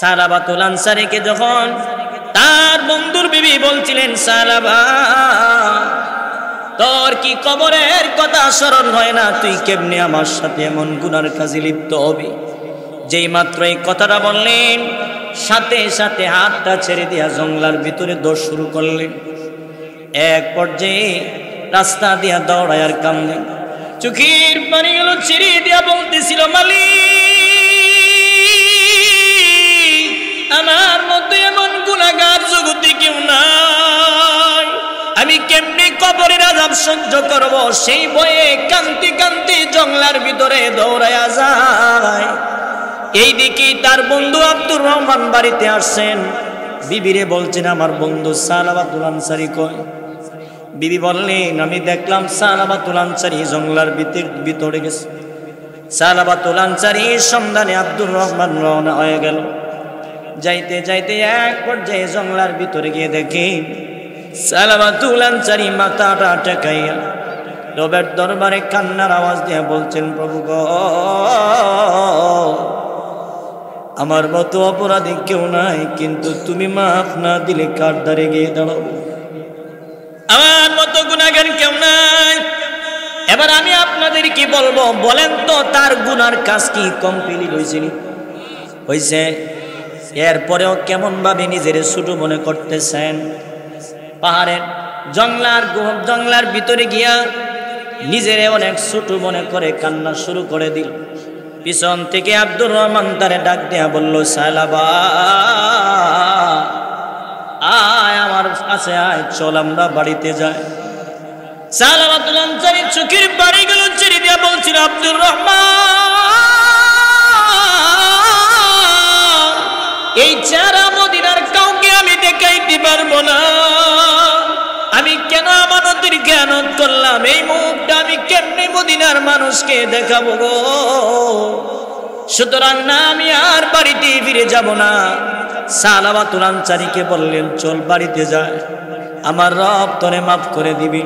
সালাবাতুল আনসারীকে যখন তার বন্ধুর বিবি বলছিলেন, সালাবা তোর কি কবরের কথা স্মরণ হয় না? তুই কেমনে আমার সাথে এমন গুনার কাজে লিপ্ত হবি? যেই মাত্র এই কথাটা বললেন, সাথে সাথে হাতটা ছেড়ে দিয়া জঙ্গলার ভিতরে দৌড় শুরু করলেন। এক পর্যায়ে রাস্তা দিয়া দৌড়ায় আর কামলেন, চোখের পানিগুলো ছেড়ে দিয়া বলতেছিল, মালিক আমার মতো এমন গুনাহগার জগতে কেউ নাই, আমি কেমনে কবরের আযাব সহ্য করব? সেই ভয়ে কান্তি কান্তি জঙ্গলার ভিতরে দৌড়ায়া যায়। এইদিকে তার বন্ধু আব্দুর রহমান বাড়িতে আসছেন, বিবিরে বলছেন, আমার বন্ধু সালাবাতুল আনসারী কই? বিবি বললেন, আমি দেখলাম সালাবাতুল আনসারী জঙ্গলার ভিতরে গেছে। সালাবাতুল আনসারীর সন্ধানে আব্দুর রহমান রওনা হয়ে গেল। যাইতে যাইতে এক পর্যায়ে জঙ্গলার ভিতরে গিয়ে দেখি সালাবাতুল আনসারী মাথাটা টেকাইয়া রবের দরবারে কান্নার আওয়াজ দিয়ে বলছেন, প্রভু গো, আমার মতো অপরাধী কেউ নাই, কিন্তু তুমি মাফ না দিলে কার দ্বারে গিয়ে দাঁড়াবো? আমার মতো গুনাহগার কেউ নাই। এবার আমি আপনাদের কি বলবো বলেন তো, তার গুনার কাজ কি কমপ্লিট হয়েছে? এরপরেও কেমন ভাবে নিজের ছোট মনে করতেছেন। পাহাড়ের জঙ্গলার ভিতরে গিয়া নিজের অনেক ছোট মনে করে কান্না শুরু করে দিল। পিছন থেকে আব্দুর রহমান তারে ডাক দেয়া বলল, সালাবা আয় আমার কাছে আয়, চল আমরা বাড়িতে যাই। সালাবাতুল আনসারী চোখের পানিগুলো ছেড়ে দিয়া বলছিল, আব্দুর রহমান এই চেহারা মদিনার কাউকে আমি দেখাইতে পারবো না। আমি কেন আমানতের খেয়ানত করলাম? এই মুখটা আমি কেমনে মদিনার মানুষকে দেখাবো গো? সুতরাং না, আমি আর বাড়িতে ফিরে যাব না। সালাবাতুল আনসারীকে বললেন, চল বাড়িতে যায়, আমার রব তোরে মাফ করে দিবি।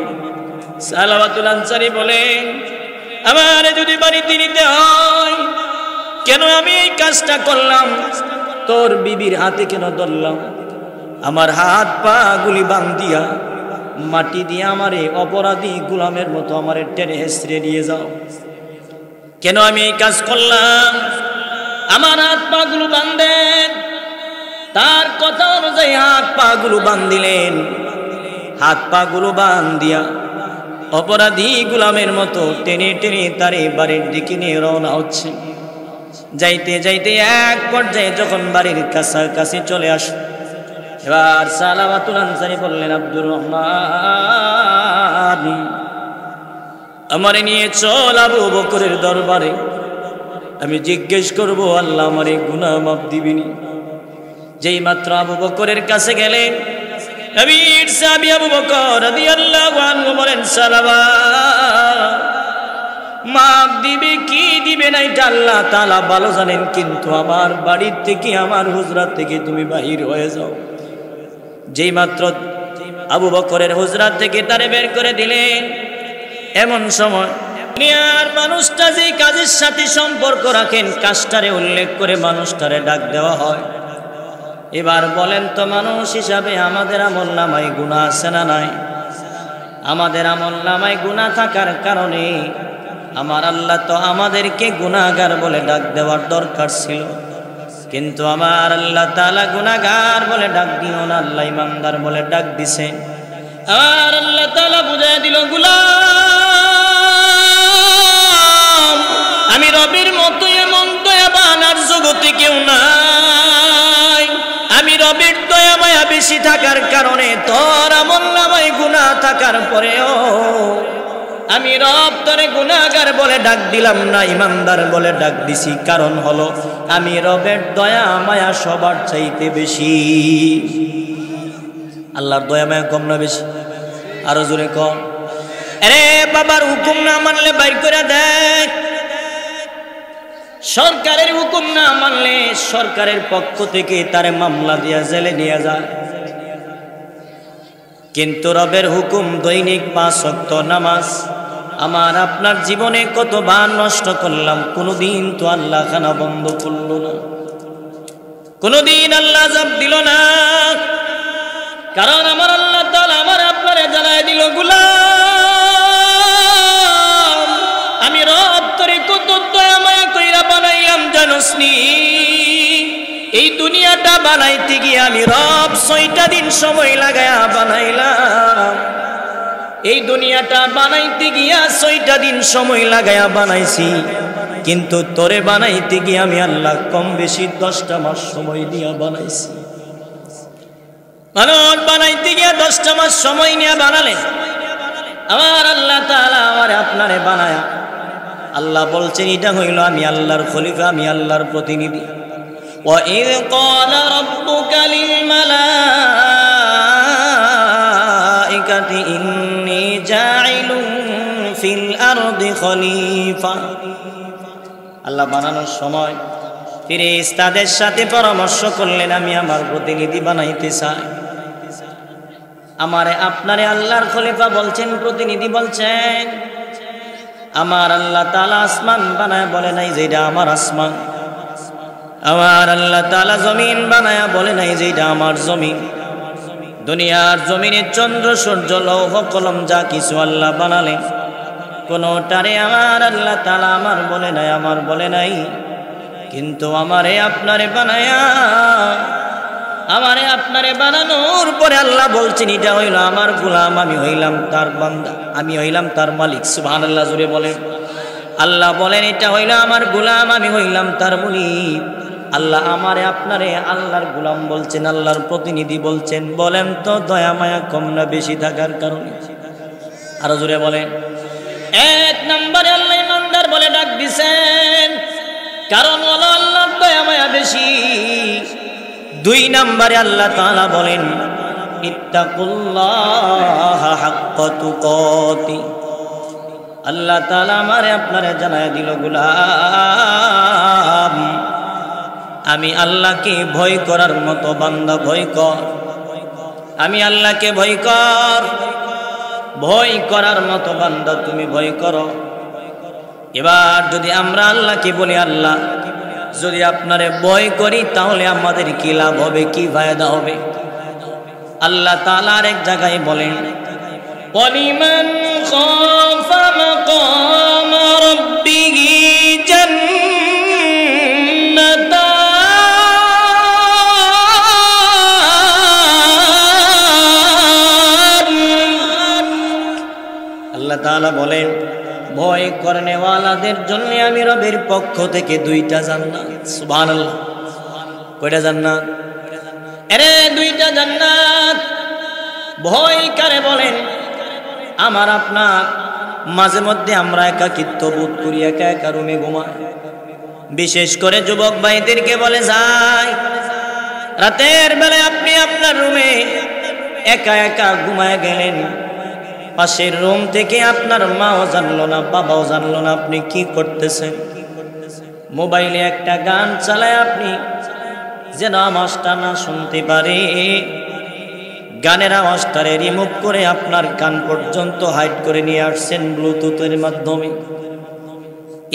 সালাবাতুল আনসারী বলেন, আমার যদি বাড়িতে নিতে হয়, কেন আমি এই কাজটা করলাম? তোর বিবির হাতে কেন ধরলাম? আমার হাত পা গুলি বান্ধিয়া মাটি দিয়ে আমারে অপরাধী গোলামের মতো আমারে টেনে হেসড়ে নিয়ে যাও। কেন আমি এই কাজ করলাম? আমার হাত পা গুলো বান্ধেন। তার কথা অনুযায়ী হাত পা গুলো বান্ধিলেন। হাত পা গুলো বান্ধিয়া অপরাধী গোলামের মতো টেনে টেনে তারে বাড়ির দিকে নিয়ে রওনা হচ্ছে। যাইতে যাইতে এক পর্যায়ে যখন বাড়ির কাছাকাছি চলে আসে, এবার সালাবাতুল আনসারী বললেন, আব্দুর রহমান আমারে নিয়ে চল আবু বকরের দরবারে, আমি জিজ্ঞেস করব আল্লাহ আমারে গুনাহ মাফ দিবেনি। যেই মাত্র আবু বকরের কাছে গেলেন, নবীর সাহাবী আবু বকর রাদিয়াল্লাহু আনহু বলেন, সালাবা মাফ দিবে কি দিবে না এটা আল্লাহ তাআলা ভালো জানেন, কিন্তু আমার বাড়ির থেকে, আমার হুজরা থেকে তুমি বাহির হয়ে যাও। যেই মাত্র আবু বকরের হুজরা থেকে তারে বের করে দিলেন, এমন সময় দুনিয়ার মানুষটা যে কাজের সাথে সম্পর্ক রাখেন, কাজটারে উল্লেখ করে মানুষটারে ডাক দেওয়া হয়। এবার বলেন তো, মানুষ হিসাবে আমাদের আমলনামায় গুনাহ আছে না নাই? আমাদের আমলনামায় গুনাহ থাকার কারণে আমার আল্লাহ তো আমাদেরকে গুনাহগার বলে ডাক দেওয়ার দরকার ছিল, কিন্তু আমার আল্লাহ তাআলা গুনাহগার বলে ডাক দিও না, আল্লাহ ইমানদার বলে ডাক দিছে। আর আল্লাহ তাআলা বুঝায় দিল, গোলাম আমি রবের মতো এমন দয়াবান আর জগতে কেউ নাই। আমি রবের দয়া মায়া বেশি থাকার কারণে তোর আমলনামায় গুনাহ থাকার পরেও আমি রব তোরে গুনাহগার বলে ডাক দিলাম না, ইমানদার বলে ডাক দিছি। কারণ হলো আমি রবের দয়া মায়া সবার চাইতে বেশি। আল্লাহর দয়া মায়া কম না বেশি? আরো জোরে কম। আরে বাবার হুকুম না মানলে বাইর করে দেয়। সরকারের হুকুম না মানলে সরকারের পক্ষ থেকে তারে মামলা দিয়া জেলে নিয়ে যায়। কিন্তু রবের হুকুম দৈনিক 5 ওয়াক্ত নামাজ আমার আপনার জীবনে কতবার নষ্ট করলাম, কোনোদিন তো আল্লাহ খানা বন্ধ করলো না। কোনদিন আল্লাহ আযাব দিল না, কারণ আমার আল্লাহ তাআলা আমার আপনারে জানায় দিল, গোলাম আমি রব তোরে কত দয়া মায়া কইরা বানাইলাম জানোসনি। এই দুনিয়াটা বানাইতে গিয়ে আমি রব 6টা দিন সময় লাগায়া বানাইলাম। এই দুনিয়াটা বানাইতে গিয়া 6টা দিন সময় লাগায়া বানাইছি, কিন্তু তোরে বানাইতে গিয়ে আমি আল্লাহ কম বেশি 10টা মাস সময় দিয়া বানাইছি। মানুষ বানাইতে গিয়া 10টা মাস সময় নিয়ে বানালেন, আমার আল্লাহ তাআলা আমারে আপনারে বানায়া আল্লাহ বলছেন এটা হইল আমি আল্লাহর খলিফা, আমি আল্লাহর প্রতিনিধি। وَإِذْ قَالَ رَبُّكَ لِلْمَلَائِكَةِ إِنِّي جَاعِلٌ فِي الْأَرْضِ خَلِيفَةً। আল্লাহ বানানোর সময় ফেরেশতাদের সাথে পরামর্শ করলেন, আমি আমার প্রতিনিধি বানাইতে চাই। আমারে আপনারে আল্লাহর খলিফা বলছেন, প্রতিনিধি বলছেন। আমার আল্লাহ তাআলা আসমান বানায় বলে নাই যে এটা আমার আসমান। আমার আল্লাহ তাআলা জমিন বানায়া বলে নাই যে এটা আমার জমিন। দুনিয়ার জমিনে চন্দ্র সূর্য লৌহ কলম যা কিছু আল্লাহ বানালেন, কোনটারে আমার আল্লাহ তাআলা আমার বলে নাই, আমার বলে নাই। কিন্তু আমারে আপনারে বানায়া, আমারে আপনারে বানানোর পরে আল্লাহ বলছেন এটা হইল আমার গোলাম, আমি হইলাম তার বান্দা, আমি হইলাম তার মালিক। সুবহানাল্লাহ জোরে বলেন। আল্লাহ বলেন এটা হইল আমার গোলাম, আমি হইলাম তার মালিক। আল্লাহ আমারে আপনারে আল্লাহর গোলাম বলছেন, আল্লাহর প্রতিনিধি বলছেন। বলেন তো দয়া মায়া কম না বেশি থাকার কারণে? আরো জোরে বলেন। 1 নম্বরে আল্লাহ ইমানদার বলে ডাক দিছেন, কারণ হলো আল্লাহর দয়া মায়া বেশি। 2 নম্বরে আল্লাহ তাআলা বলেন ইত্তাকুল্লাহা হাক্কা তুকাতি। আল্লাহ তাআলা আমারে আপনারে জানায় দিল, গোলাম আমি আল্লাহকে ভয় করার মতো বান্দা ভয় কর। আমি আল্লাহকে ভয় কর, ভয় করার মতো বান্দা তুমি ভয় করো। এবার যদি আমরা আল্লাহকে বলি, আল্লাহ যদি আপনারে ভয় করি তাহলে আমাদের কি লাভ হবে, কি ফায়দা হবে? আল্লাহ তাআলা এক জায়গায় বলেন, ওয়ালিমান খাফা মাকাম রাব্বিহি জান্নাতান। আল্লাহ তাআলা বলেন ভয় করনেওয়ালাদের জন্য আমি রবের পক্ষ থেকে 2টা জান্নাত। সুবহানাল্লাহ। কয়টা জান্নাত? আরে 2টা জান্নাত। ভয় কারে বলেন? আমার আপনার মাঝে মধ্যে আমরা একাকিত্ব বোধ করি, একা একা রুমে ঘুমাই। বিশেষ করে যুবক ভাইদেরকে বলে যাই, রাতের বেলায় আপনি আপনার রুমে একা একা ঘুমায় গেলেন, পাশের রুম থেকে আপনার মাও জানলো না, বাবাও জানলো না আপনি কি করতেছেন। মোবাইলে একটা গান চালায় আপনি যেন আওয়াজটা না শুনতে পারে, গানের আওয়াজটারে রিমুভ করে আপনার কান পর্যন্ত হাইড করে নিয়ে আসছেন ব্লুটুথের মাধ্যমে।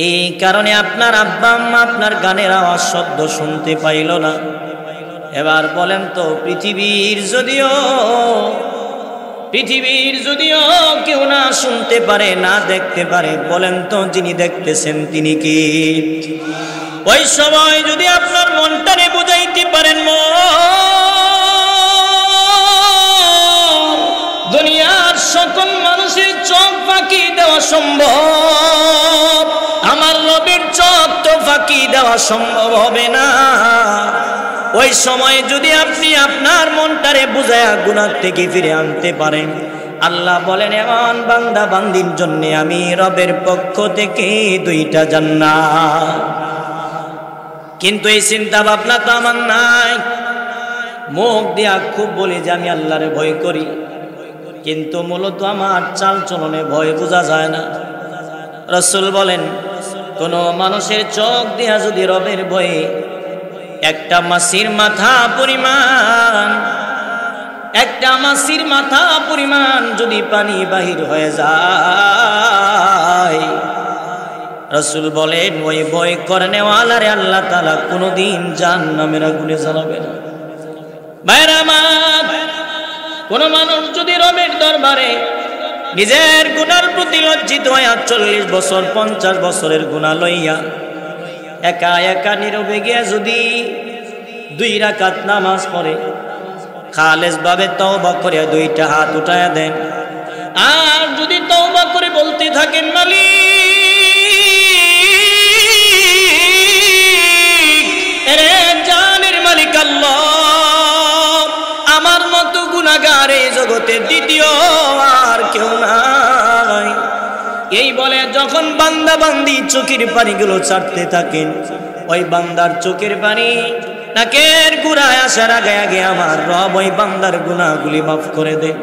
এই কারণে আপনার আব্বা আম্মা আপনার গানের আওয়াজ শব্দ শুনতে পাইল না। এবার বলেন তো পৃথিবীর যদিও কেউ না শুনতে পারে, না দেখতে পারে, বলেন তো যিনি দেখতেছেন তিনি কি? ওই সময় যদি আপনার মনটারে বুঝাইতে পারেন, দুনিয়ার সকল মানুষের চোখ ফাঁকি দেওয়া সম্ভব, আমার রবের চোখ তো ফাঁকি দেওয়া সম্ভব হবে না। ওই সময় যদি আপনি আপনার মনটারে বুঝায়া গুনাহ থেকে ফিরে আনতে পারেন, আল্লাহ বলেন এমন বান্দা বান্দির জন্য আমি রবের পক্ষ থেকে 2টা জান্নাত। কিন্তু এই চিন্তা ভাবনা তো আমার নাই। মুখ দিয়া খুব বলি যে আমি আল্লাহরে ভয় করি, কিন্তু মূলত আমার চাল চলনে ভয় বোঝা যায় না। রাসূল বলেন কোন মানুষের চোখ দিয়া যদি রবের ভয়ে একটা মাছির মাথা পরিমাণ যদি পানি বাহির হয়ে যায়, রাসূল বলেন ওই ভয় করনেওয়ালারে আল্লাহ তাআলা কোনোদিন জাহান্নামের আগুনে জ্বালাবে না। ভাইরা আমার, কোন মানুষ যদি রবের দরবারে নিজের গুনার প্রতি লজ্জিত হইয়া 40 বছর 50 বছরের গুনাহ লইয়া একা একা নীরবে গিয়া যদি 2 রাকাত নামাজ পড়ে, খালেস ভাবে তওবা করে 2টা হাত উঠায়া দেন, আর যদি তওবা করে বলতে থাকেন মালিক, এরে জানের মালিক আল্লাহ, আমার মতো গুনাহগার এই জগতে দ্বিতীয় আর কেউ নাই, এই বলে যখন বান্দা বান্দি চোখের পানিগুলো ছাড়তে থাকেন, ওই বান্দার চোখের পানি নাকের গুড়ায় আসার আগে আগে আমার রব ওই বান্দার গুনাহগুলি মাফ করে দেন।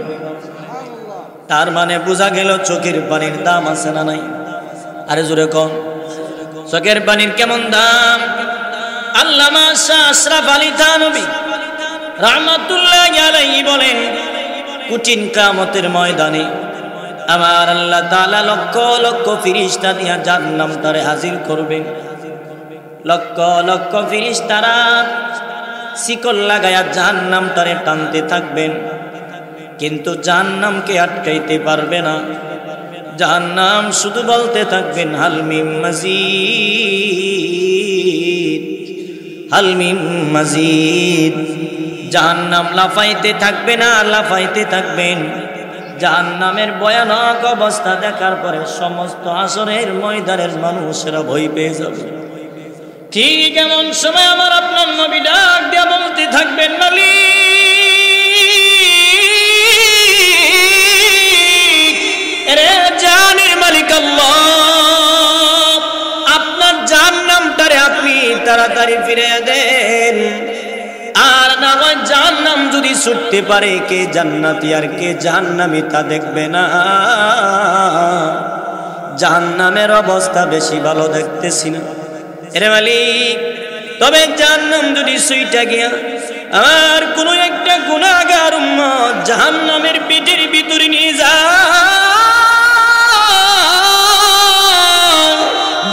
তার মানে বোঝা গেল চোখের পানির দাম আছে না নাই? আরে জোরে কম, চোখের পানির কেমন দাম? আল্লামা শাহ আশরাফ আলী থানভী রাহমাতুল্লাহি আলাইহি বলেন, কঠিন কিয়ামতের ময়দানে আমার আল্লাহ তাআলা লক্ষ লক্ষ ফেরেশতা দিয়া জাহান্নাম তারে হাজির করবেন। লক্ষ লক্ষ ফেরেশতারা শিকল লাগায়া জাহান্নাম তারে টানতে থাকবেন, কিন্তু জাহান্নামকে আটকাইতে পারবে না। জাহান্নাম শুধু বলতে থাকবেন হাল মিন মাজিদ, হাল মিন মাজিদ। জাহান্নাম লাফাইতে থাকবে না, লাফাইতে থাকবেন। জাহান্নামের ভয়ানক অবস্থা দেখার পরে সমস্ত আসরের ময়দানের মানুষেরা ভয় পেয়ে যাবে। ঠিক এমন সময় আমার আপনার নবী ডাক দিয়া বলতে থাকবেন মালিক, এরে জানের মালিক আল্লাহ, আপনার জাহান্নামটারে আপনি তাড়াতাড়ি ফিরিয়ে দেন, আর না হয় জাহান্নাম যদি ছুটতে পারে কে জান্নাতি আর কে জাহান্নামী তা দেখবে না। জাহান্নামের অবস্থা বেশি ভালো দেখতেছি না এরে মালিক। তবে জাহান্নাম যদি ছুইটা গিয়া আর কোন একটা গুনাহগার উম্মত জাহান্নামের পেটের ভিতরে নিয়ে যায়,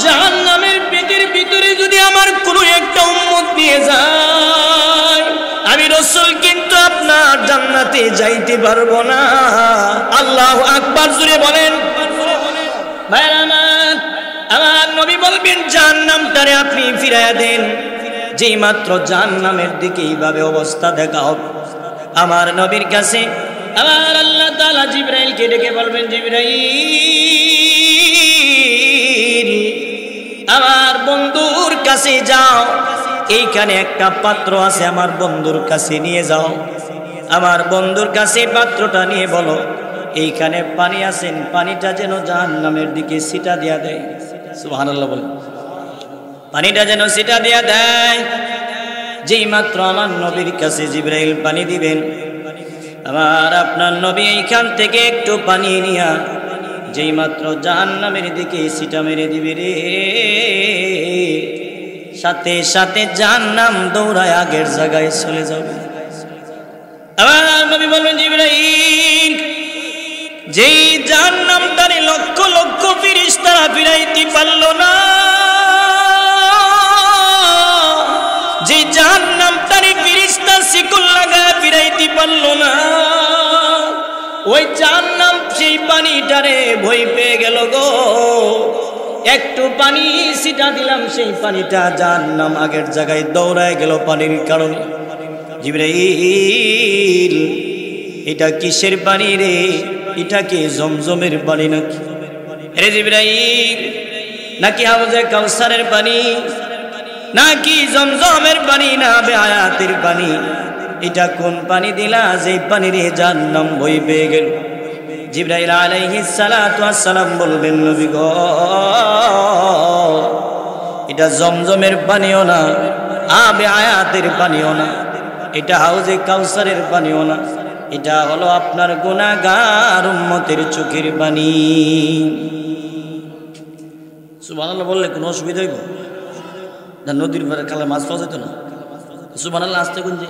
জাহান্নামের পেটের ভিতরে যদি আমার কোন একটা উম্মত নিয়ে যায়, আমি রাসূল কিন্তু আপনার জান্নাতে যাইতে পারবো না। আল্লাহু আকবার জোরে বলেন। ভাইরা আমার, আমার নবী বলবেন জাহান্নামটারে আপনি ফিরাইয়া দেন। যেই মাত্র জাহান্নামের দিকে এইভাবে অবস্থা দেখা হবে, আমার নবীর কাছে আমার আল্লাহ তাআলা জিবরাইলকে ডেকে বলবেন, জিবরাইল আমার বন্ধুর কাছে যাও, এইখানে একটা পাত্র আছে, আমার বন্ধুর কাছে নিয়ে যাও। আমার বন্ধুর কাছে পাত্রটা নিয়ে বলো এইখানে পানি আছেন, পানিটা যেন জাহান্নামের দিকে ছিটা দিয়া দেয়। সুবহানাল্লাহ বলে, পানিটা যেন ছিটা দিয়া দেয়। যেই মাত্র আমার নবীর কাছে জিবরাইল পানি দিবেন, আমার আপনার নবী এইখান থেকে একটু পানি নিয়া যেই মাত্র জাহান্নামের দিকে ছিটা মেরে দিবে রে, সাথে সাথে জাহান্নাম দৌড়ায় আগের জায়গায় চলে যাবে। আমার নবী বলবেন, জিবরাইল যেই জাহান্নামটারে লক্ষ লক্ষ ফেরেশতারা ফিরাইতে পারল না, যে জাহান্নামটারে ফেরেশতা শিকল লাগায় ফিরাইতে পারল না, ওই জাহান্নাম সেই পানিটারে ভয় পেয়ে গেল গো। একটু পানি ছিটা দিলাম, সেই পানিটা জাহান্নাম আগের জায়গায় দৌড়ায় গেল পানির কারণে। জিবরাইল এটা কিসের পানি রে? এটা কি জমজমের পানি নাকি? রে জিবরাইল নাকি হাউজে কাউসারের পানি, নাকি জমজমের পানি, না বেআয়াতের পানি? এটা কোন পানি দিলা যে পানি রে জাহান্নাম ভয় পেয়ে গেল? জিবরাইল আলাইহিস সালাতু ওয়াস সালাম বলবেন, নবী গো এটা জমজমের পানিও না, বেআয়াতের পানিও না, এটা হাউজে কাউসারের পানিও না, এটা হলো আপনার গুনাহগার উম্মতের চোখের পানি। সুবহানাল্লাহ বললে কোনো অসুবিধা হইব না? নদীর পাড়ে কালে মাছ পাওয়া যেত না? সুবহানাল্লাহ আসতে কোন যে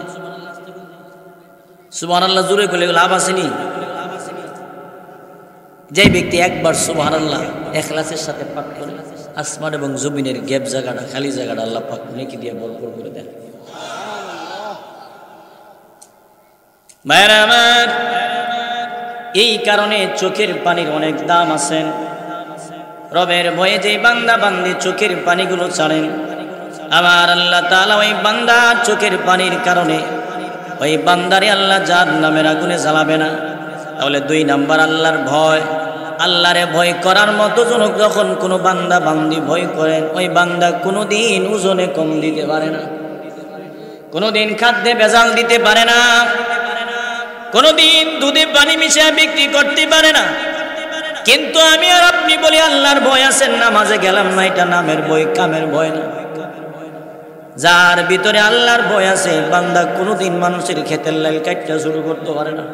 সুবহানাল্লাহ জোরে করলে লাভ আসেনি? যে ব্যক্তি একবার সুবহানাল্লাহ ইখলাসের সাথে পাঠ করে আসমান এবং জমিনের গ্যাপ জায়গাটা, খালি জায়গাটা আল্লাহ পাক নেকি দিয়ে ভরপুর করে দেন। মায়েরা আমার, এই কারণে চোখের পানির অনেক দাম আছেন। রবের ভয়ে যে বান্দা বান্দি চোখের পানিগুলো ছাড়েন, আমার আল্লাহ তাআলা ওই বান্দার চোখের পানির কারণে ওই বান্দারে আল্লাহ জাহান্নামের আগুনে জ্বালাবে না। তাহলে 2 নাম্বার আল্লাহর ভয়। আল্লাহরে ভয় করার মতো জনক যখন কোনো বান্দা বান্দি ভয় করেন, ওই বান্দা কোনোদিন ওজনে কম দিতে পারে না, কোনোদিন খাদ্যে ভেজাল দিতে পারে না, কোনোদিন দুধে পানি মিশিয়ে বিক্রি করতে পারে না। কিন্তু আমি আর আপনি বলি আল্লাহর ভয় আছেন, নামাজে গেলাম না, এটা নামের ভয়, কামের ভয় না। যার ভিতরে আল্লাহর ভয় আছে, বান্দা কোনোদিন মানুষের ক্ষেতের লাইল কাটতে শুরু করতে পারে না।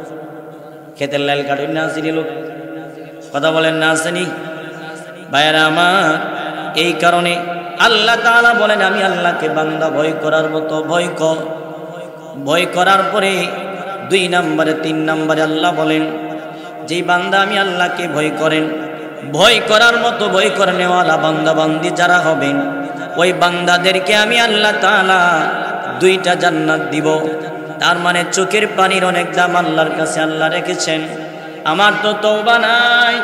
ক্ষেতের লাইল কাটুন না আসেনি লোক, কথা বলেন না আসেনি ভাইয়েরা আমার। এই কারণে আল্লাহ তাআলা বলেন, আমি আল্লাহকে বান্দা ভয় করার মতো ভয় কর। ভয় করার পরে 2 নম্বরে 3 নম্বরে আল্লাহ বলেন, যেই বান্দা আমি আল্লাহকে ভয় করেন, ভয় করার মতো ভয় করে নেওয়ালা বান্দা বান্দি যারা হবেন, ওই বান্দাদেরকে আমি আল্লাহ তাআলা 2টা জান্নাত দিব। তার মানে চোখের পানির অনেক দাম আল্লাহর কাছে আল্লাহ রেখেছেন। আমার তো তওবা নাই,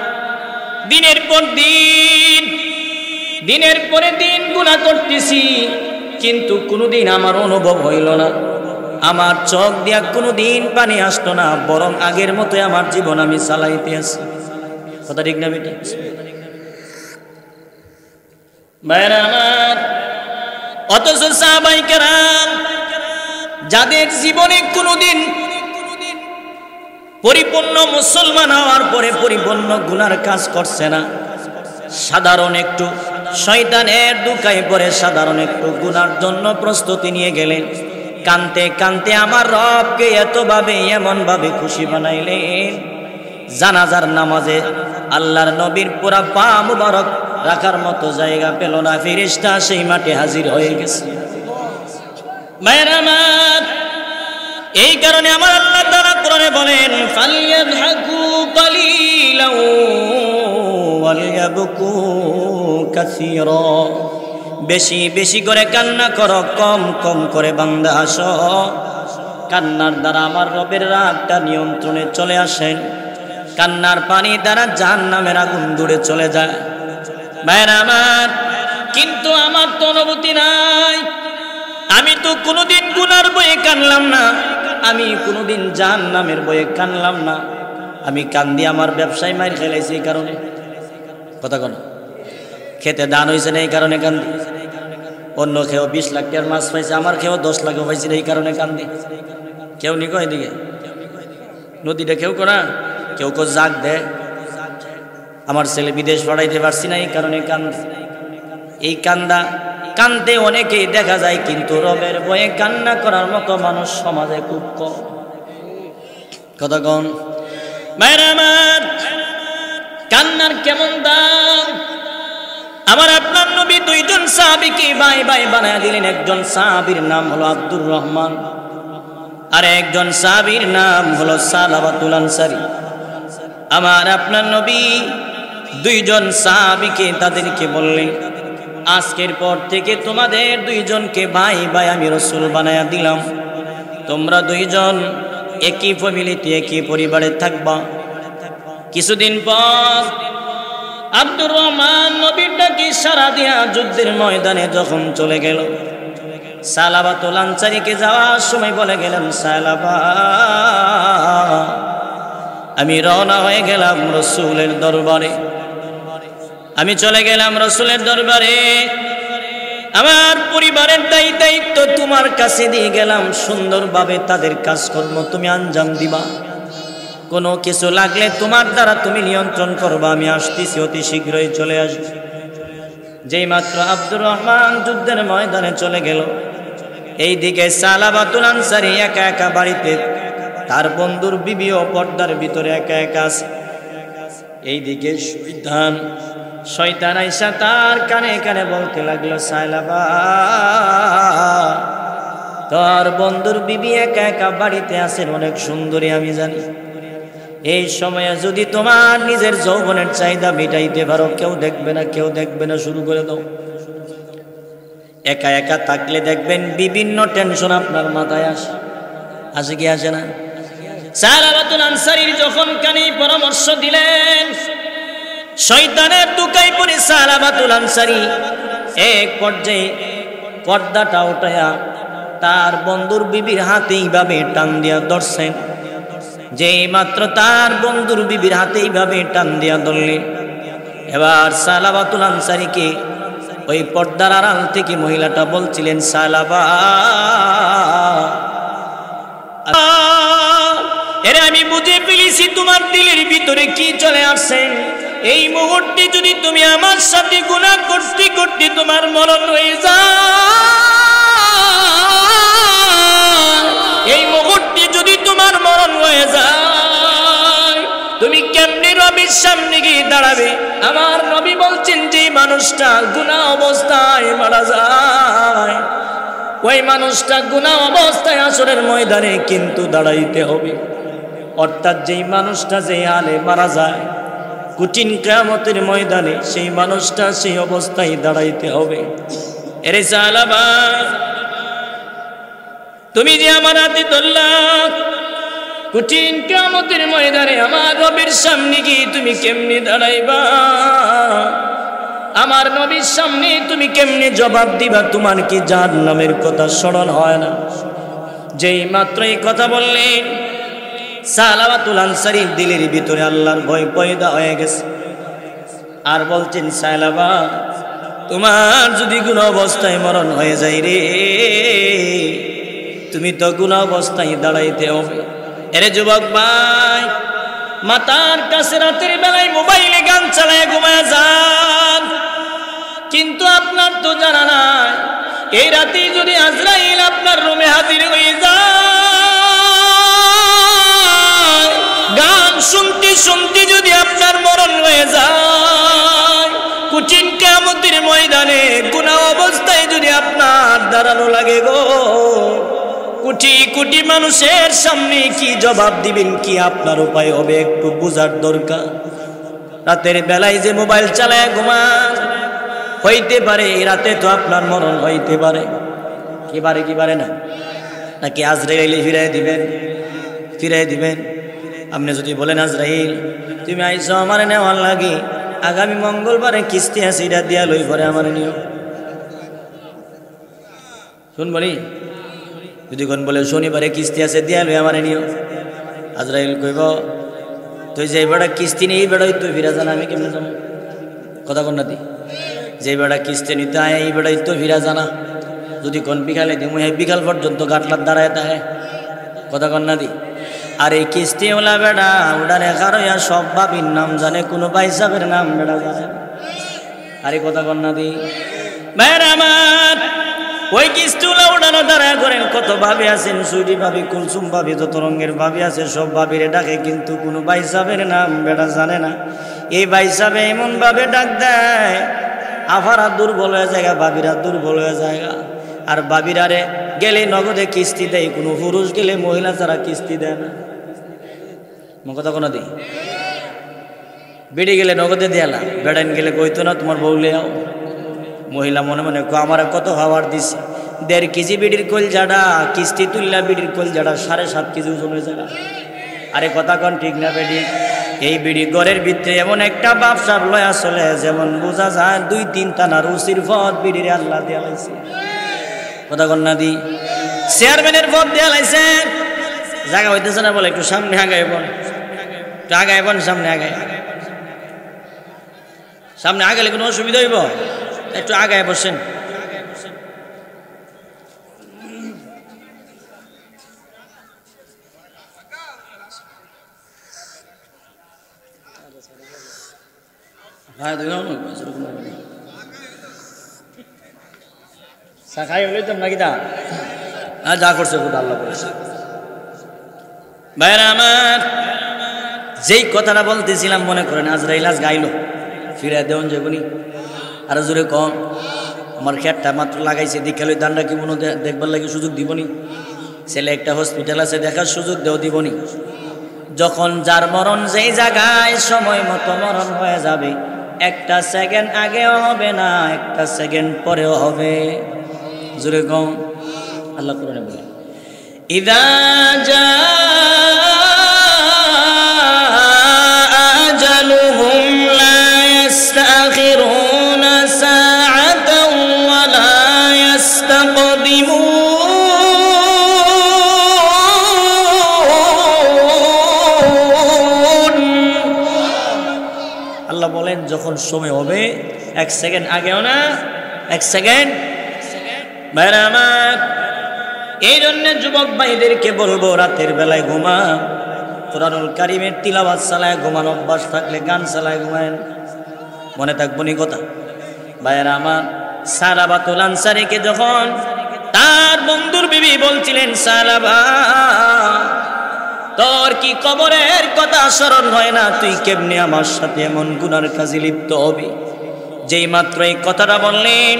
দিনের পর দিন, দিনের পরে দিন গুনাহ করতেছি, কিন্তু কোনোদিন আমার অনুভব হইল না, আমার চোখ দিয়া কোনোদিন পানি আসতো না, বরং আগের মতো আমার জীবন আমি চালাইতে আছি। কথা ঠিক না বেটা? ভাইরা আমার, অথচ সাহাবায়ে কেরাম যাদের জীবনে কোনোদিন পরিপূর্ণ মুসলমান হওয়ার পরে পরিপূর্ণ গুনার কাজ করছে না, সাধারণ একটু শয়তানের দুকায় পড়ে সাধারণ একটু গুনার জন্য প্রস্তুতি নিয়ে গেলেন, কানতে কানতে আমার রবকে এতভাবে এমনভাবে খুশি বানাইলেন, জানাজার নামাজে আল্লাহর নবীর পুরা পা মুবারক রাখার মতো জায়গা পেল না, ফেরেশতা সেই মাঠে হাজির হয়ে গেছে। ভাইরা আমার, এই কারণে আমার আল্লাহ তাআলা কোরআনে বলেন, ফালইয়াযহাকু কালিলাও ওয়ালইয়াবকু কাসীরা। বেশি বেশি করে কান্না করো, কম কম করে বান্দা হাসো। কান্নার দ্বারা আমার রবের রাগটা নিয়ন্ত্রণে চলে আসেন, কান্নার পানি দ্বারা জাহান্নামের আগুন দূরে চলে যায়। ভাইরা আমার, কিন্তু আমার তো অনুভূতি নাই, আমি তো কোনোদিন গুনার বয়ে কানলাম না, আমি কোনোদিন জাহান্নামের বয়ে কানলাম না। আমি কান্দি আমার ব্যবসায় মার খেলাইছি এই কারণে। কথা কোন খেতে দান হয়েছে না এই কারণে কান্দি। অন্য খেয়েও 20 লাখ টাকার মাছ পাইছে, আমার খেয়েও 10 লাখও পাইছে এই কারণে কান্দি। কেউ নিকো এদিকে নদীটা কেউ করা, কেউ কেউ জাগ দেয়, আমার ছেলে বিদেশ পাঠাইতে পারছি না এই কারণে কান্দি। এই কান্দা কান্দতে অনেকেই দেখা যায়, কিন্তু রবের ভয়ে কান্না করার মতো মানুষ সমাজে খুব কম। কথা কন ভাইরা আমার, কান্নার কেমন দাম। আমার আপনার নবী 2 জন সাহাবীকে ভাই ভাই বানায় দিলেন। একজন সাহাবীর নাম হলো আব্দুর রহমান, আর একজন সাহাবীর নাম হলো সালাবাতুল আনসারী। আমার আপনার নবী 2 জন সাহাবীকে তাদেরকে বললেন, আজকের পর থেকে তোমাদের 2 জনকে ভাই ভাই আমি রাসূল বানায়া দিলাম। তোমরা 2 জন একই ফ্যামিলিতে একই পরিবারে থাকবা। কিছুদিন পর আব্দুর রহমান নবীর ডাকে সাড়া দিয়া যুদ্ধের ময়দানে যখন চলে গেল, সালাবাতুল আনসারীকে যাওয়ার সময় বলে গেলেন, সালাবা আমি রওনা হয়ে গেলাম রাসূলের দরবারে, আমি চলে গেলাম রাসূলের দরবারে। আমার পরিবারের দায়িত্ব তোমার কাছে দিয়ে গেলাম, সুন্দরভাবে তাদের কাজকর্ম তুমি আঞ্জাম দিবা, কোনো কিছু লাগলে তোমার দ্বারা তুমি নিয়ন্ত্রণ করবা, আমি আসতেছি, অতি শীঘ্রই চলে আসবে। যেই মাত্র আব্দুর রহমান যুদ্ধের ময়দানে চলে গেল, এইদিকে সালাবাতুল আনসারী একা একা বাড়িতে, তার বন্ধুর বিবিও পর্দার ভিতরে একা একা আছে। এইদিকে শয়তান আইসা তার কানে কানে বলতে লাগলো, সালাবা তোর বন্ধুর বিবি একা একা বাড়িতে আছেন, অনেক সুন্দরী আমি জানি, এই সময়ে যদি তোমার নিজের যৌবনের চাহিদা মিটাইতে পারো, কেউ দেখবে না, কেউ দেখবে না, শুরু করে দাও। একা একা থাকলে দেখবেন বিভিন্ন টেনশন আপনার মাথায় আসে কি আসে না? সালাবাতুল আনসারীর যখন কানে পরামর্শ দিলেন, শয়তানের দুকায় পড়ে সালাবাতুল আনসারী এক পর্যায়ে পর্দাটা উঠায়া তার বন্ধুর বিবির হাতে এইভাবে টান দিয়া ধরছেন। যেই মাত্র তার বন্ধুর বিবির হাতে এইভাবে টান দিয়া ধরলেন, এবার সালাবাতুল আনসারীকে ওই পর্দার আড়াল থেকে মহিলাটা বলছিলেন, সালাবা, এরে আমি বুঝে ফেলেছি তোমার দিলের ভিতরে কি চলে আসছে। এই মুহূর্তে যদি তুমি আমার সাথে গুনাহ করতে করতে তোমার মরণ হয়ে যায়, এই মুহূর্তে যদি তোমার মরণ হয়ে যায়, তুমি কেমনে নবীর সামনে গিয়ে দাঁড়াবে? আমার নবী বলছেন যে মানুষটা গুনাহ অবস্থায় মারা যায়, ওই মানুষটা গুনাহ অবস্থায় হাসরের ময়দানে কিন্তু দাঁড়াইতে হবে। অর্থাৎ যেই মানুষটা যে হালে মারা যায় কঠিন কিয়ামতের ময়দানে, সেই মানুষটা সেই অবস্থায় দাঁড়াইতে হবে। এরে সালাবা, তুমি যে আমার হাতে ধরলা, কঠিন কিয়ামতের ময়দানে আমার রবের সামনে গিয়ে তুমি কেমনে দাঁড়াইবা? আমার নবীর সামনে তুমি কেমনে জবাব দিবা? তোমার কি জাহান্নামের কথা স্মরণ হয় না? যেই মাত্র এই কথা বললেন, সালাবাতুল আনসারীর দিলের ভিতরে আল্লাহর ভয় পয়দা হয়ে গেছে। আর বলছেন, সালাবা, তোমার যদি গুনাহ অবস্থায় মরণ হয়ে যায় রে, তুমি তো গুনাহ অবস্থায় দাঁড়াইতে হবে। এরে যুবক ভাই, মাতার কাছে রাতের বেলায় মোবাইলে গান চালায় ঘুমায় যান, কিন্তু আপনার তো জানা নাই এই রাতে যদি আজরাইল আপনার রুমে হাজির হয়ে যায়, গান শুনতে শুনতে যদি আপনার মরণ হয়ে যায়, কঠিন কিয়ামতের ময়দানে গুনাহ অবস্থায় যদি আপনার দাঁড়ানো লাগে গো, কোটি কোটি মানুষের সামনে কি জবাব দিবেন? কি আপনার উপায় হবে? একটু বোঝার দরকার। রাতের বেলায় যে মোবাইল চালায় ঘুমান, হইতে পারে এই রাতে তো আপনার মরণ হইতে পারে। কি পারে না? নাকি আজরাইল ফিরাই দিবেন? আপনি যদি বলেন, আজরাইল তুমি আইসো আমার নেওয়ার লাগে, আগামী মঙ্গলবারে কিস্তি আছে, এটা দিয়া লই পরে আমার নিও, শুন বলি। যদি কোন বলে শনিবারে কিস্তি আছে, দিয়া লই আমার নিও, আজরাইল কইব, তুই যে বেড়া কিস্তি নেই বেড়াই তুই ফিরা জানা, আমি কেমনে যাবো? কথা কন না দি, যে বেড়া কিস্তি নিতে আয় এই বেড়াই তো ফিরা জানা। যদি কোন বিকালে দি, মুই বিকাল পর্যন্ত গাটলার দাঁড়ায় তাহে, কথা কন না দি। আর এই কিস্তি ওলা বেড়া ওটার একার হইয়া সব বাবির নাম জানে, কোনো বাইসাবের নাম বেড়া জানে। আরে কথা কন না দি ভাইরা আমার, ওই কিস্তুলা উড়ানো দাঁড়ায় করেন। কত ভাবি আছেন, সুইটি ভাবি, কুলসুম ভাবি, যত রঙের ভাবি আছে সব ভাবিরে ডাকে, কিন্তু কোনো বাইসাবের নাম বেড়া জানে না। এই বাইসাবে এমন ভাবে ডাক দেয়, আফারা দুর্বল হয়ে যায়, ভাবিরা দুর্বল হয়ে যায়। আর ভাবিরারে গেলে নগদে কিস্তি দেয়, কোনো পুরুষ গেলে মহিলা ছাড়া কিস্তি দেয় না। কথা কোনো দিই, বেড়ে গেলে নগদে দেয়ালা, বেড়াইন গেলে কইতো না তোমার বউ লেও। মহিলা মনে মনে আমার কত খাবার দিছে, 1.5 কেজি বিড়ির কোল জাডা কিস্তি তুললা, বিড়ির কোল জাডা 7.5 কেজি ওজন হয়ে যায়। আরে কথা কন ঠিক না বেডি? এই বিড়ি ঘরের ভিতরে এমন একটা ব্যবসা লয়া চলে, যেমন বোঝা যায় 2-3 টানার উচির পথ বিড়ির আল্লাহ দেয়া লাইছে। কথা কন না দি, চেয়ারম্যানের পথ দেয়া লাইছে। জায়গা হইতেছে না বলে একটু সামনে আগায় বল, একটু আগায় বল, সামনে আগায়, সামনে আগালে কোনো অসুবিধা হইব? একটু আগায় বসেন। খাই হলে তো নাকি দা যা করছে আল্লাহ করেছে। ভাইরা আমার, যেই কথাটা বলতেছিলাম, মনে করেন আজরাইল আজ গাইল, ফিরে দেওয়ান যাবনি। আর জোরে কম, আমার খেটটা মাত্র লাগাইছে, দীক্ষা লই দানটা কি মনে দেখবার লাগে সুযোগ দিবনি? ছেলে একটা হসপিটাল আছে, দেখার সুযোগ দেও দিবনি? যখন যার মরণ যেই জায়গায় সময় মতো মরণ হয়ে যাবে, একটা সেকেন্ড আগেও হবে না, একটা সেকেন্ড পরেও হবে। জোরে কম আল্লাহ কোরআনে বলে, ইদা জাআ আজালুহুম লা ইস্তাখিরুনা সাআতাও ওয়া লা ইস্তাকদিমুন। আল্লাহ বলেন যখন সময় হবে এক সেকেন্ড আগেও না, এক সেকেন্ড। ভাইরা আমার, এই জন্য যুবক ভাইদেরকে বলবো রাতের বেলায় ঘুমা, কুরআনুল কারীমের তিলাওয়াত চালায় ঘুমানো অভ্যাস থাকলে গান চালায় ঘুমায়েন, মনে থাকবো নি কথা। ভাইরা আমার, সালাবাতুল আনসারীকে যখন তার বন্ধুর বিবি বলছিলেন, সালাবা তোর কি কবরের কথা স্মরণ হয় না? তুই কেমনে আমার সাথে এমন গুনার কাজে লিপ্ত হবি? যেই মাত্র এই কথাটা বললেন,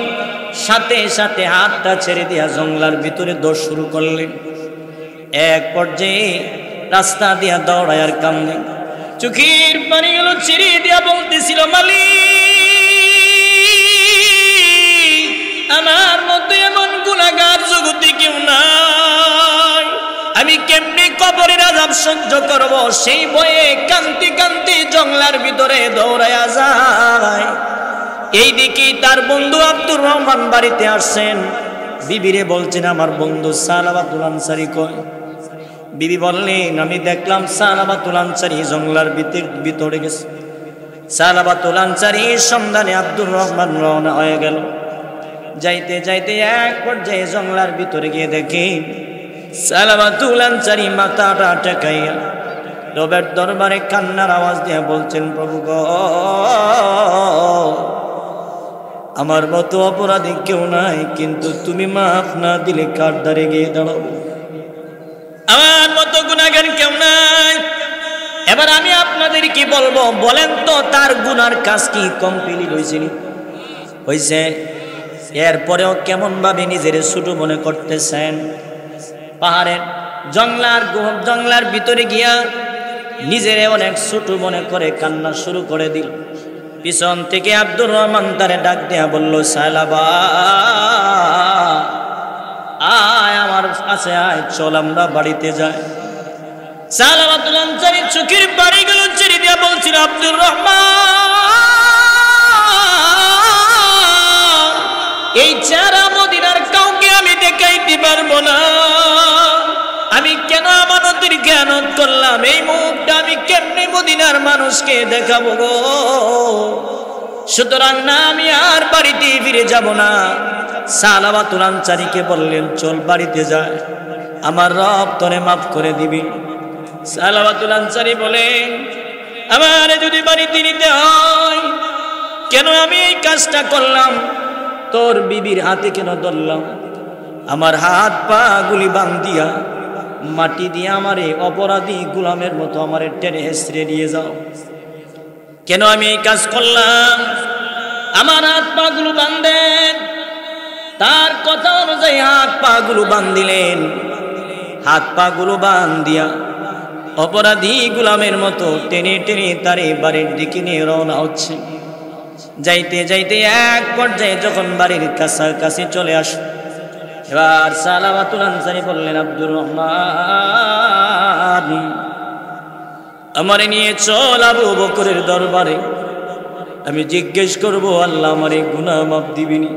সাথে সাথে হাতটা ছেড়ে দিয়া জঙ্গলার ভিতরে দৌড় শুরু করলেন। এক পর্যায়ে রাস্তা দিয়া দৌড়ায় আর কান্দে, চোখের পানিগুলো ছিঁড়ে দিয়া বলতেছিল, মালিক আমার মধ্যে এমন গুনাহগার জগতে কেউ নাই, আমি কেমনে কবরের আযাব সহ্য করব? সেই ভয়ে কান্তি কান্তি জঙ্গলার ভিতরে দৌড়ায়া যায়। এইদিকে তার বন্ধু আব্দুর রহমান বাড়িতে আসছেন, বিবিরে বলছেন আমার বন্ধু সালাবাতুল আনসারী কই? বিবি বললেন, আমি দেখলাম সালাবাতুল আনসারী জঙ্গলার ভিতরে গেছে। সালাবাতুল আনসারীর সন্ধানে আব্দুর রহমান রওনা হয়ে গেল। যাইতে যাইতে এক পর্যায়ে জঙ্গলার ভিতরে গিয়ে দেখি সালাবাতুল আনসারী মাথাটা টেকাইয়া রবের দরবারে কান্নার আওয়াজ দিয়ে বলছেন, প্রভু গো, আমার মতো অপরাধী কেউ নাই, কিন্তু তুমি মাফ না দিলে কার দ্বারে গিয়ে দাঁড়াবো? আমার মতো গুনাহগার কেউ নাই। এবার আমি আপনাদের কি বলবো বলেন তো, তার গুনার কাজ কি কমপ্লিট হয়েছিল? হয়েছে। এরপরেও কেমন ভাবে নিজের ছোট মনে করতেছেন। পাহাড়ের জঙ্গলার ভিতরে গিয়া নিজেরে অনেক ছোট মনে করে কান্না শুরু করে দিল। পিছন থেকে আব্দুর রহমান তারে ডাক দেয়া বলল, সালাবা আয় আমার কাছে আয়, চল আমরা বাড়িতে যাই। সালাবাতুল আনসারী চোখের পানিগুলো ছেড়ে দিয়া বলছিল, আব্দুর রহমান এই চেহারা মদিনার কাউকে আমি দেখাইতে পারবো না। আমি কেন আমানতের খেয়ানত করলাম? এই মুখটা আমি কেমনে মদিনার মানুষকে দেখাবো গো? সুতরাং না, আমি আর বাড়িতে ফিরে যাব না। সালাবাতুল আনসারীকে বললেন, চল বাড়িতে যায়, আমার রব তোরে মাফ করে দিবি। সালাবাতুল আনসারী বলেন, আমারে যদি বাড়িতে নিতে হয়, কেন আমি এই কাজটা করলাম? তোর বিবির হাতে কেন ধরলাম? আমার হাত পা গুলি বান্ধিয়া মাটি দিয়ে আমারে অপরাধী গোলামের মতো আমারে টেনে হেসড়ে নিয়ে যাও। কেন আমি এই কাজ করলাম? আমার হাত পা গুলো বান্ধেন। তার কথা অনুযায়ী হাত পা গুলো বান্ধিলেন। হাত পা গুলো বান্ধিয়া অপরাধী গোলামের মতো টেনে টেনে তারে বাড়ির দিকে নিয়ে রওনা হচ্ছে। যাইতে যাইতে এক পর্যায়ে যখন বাড়ির কাছাকাছি চলে আসে, এবার সালাবাতুল আনসারী বললেন, আব্দুর রহমান আমারে নিয়ে চল আবু বকরের দরবারে, আমি জিজ্ঞেস করব আল্লাহ আমারে গুনাহ মাফ দিবেনি।